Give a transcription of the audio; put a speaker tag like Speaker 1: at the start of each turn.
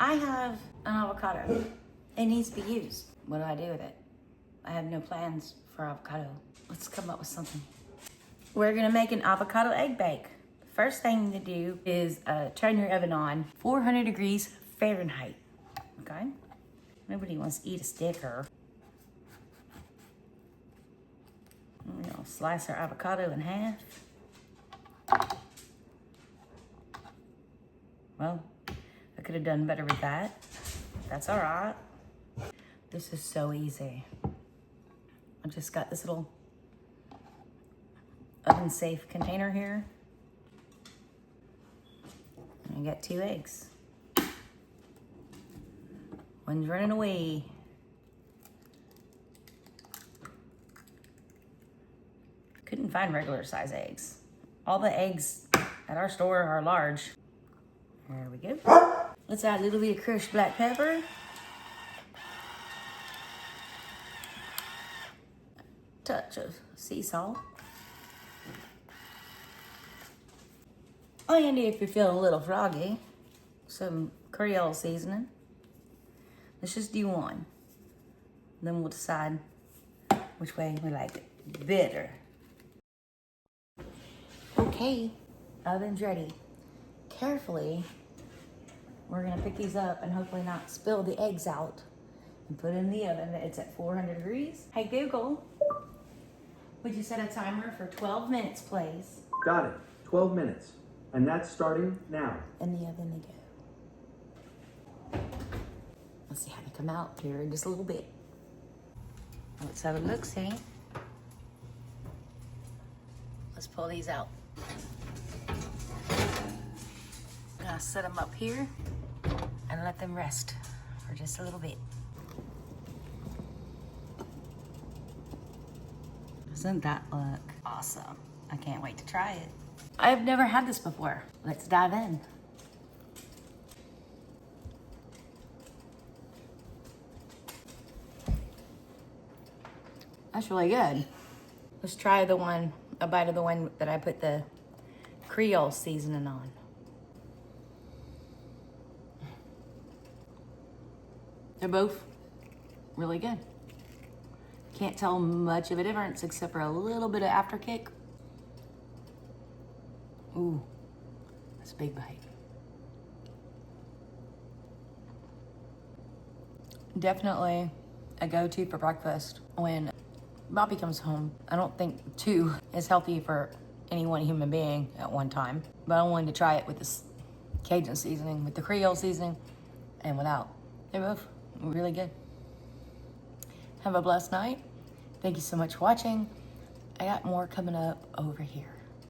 Speaker 1: I have an avocado. It needs to be used. What do I do with it? I have no plans for avocado. Let's come up with something. We're gonna make an avocado egg bake. First thing to do is turn your oven on 400 degrees Fahrenheit, okay? Nobody wants to eat a sticker. We're gonna slice our avocado in half. Well, I could have done better with that. That's all right. This is so easy. I just got this little oven safe container here. And I got 2 eggs. One's running away. Couldn't find regular size eggs. All the eggs at our store are large. There we go. Let's add a little bit of crushed black pepper. Touch of sea salt. All you need if you're feeling a little froggy, some Creole seasoning. Let's just do one. Then we'll decide which way we like it better. Okay, oven's ready. Carefully, we're gonna pick these up and hopefully not spill the eggs out and put it in the oven. It's at 400 degrees. Hey Google, would you set a timer for 12 minutes, please?
Speaker 2: Got it, 12 minutes. And that's starting now.
Speaker 1: In the oven they go. Let's see how they come out here in just a little bit. Let's have a look-see. Let's pull these out. I'm gonna set them up here and let them rest for just a little bit. Doesn't that look awesome? I can't wait to try it. I've never had this before. Let's dive in. That's really good. Let's try a bite of the one that I put the Creole seasoning on. They're both really good. Can't tell much of a difference except for a little bit of after kick. Ooh, that's a big bite. Definitely a go-to for breakfast when Bobby comes home. I don't think 2 is healthy for any one human being at one time, but I wanted to try it with this Cajun seasoning, with the Creole seasoning, and without. They're both really good. Have a blessed night. Thank you so much for watching. I got more coming up over here.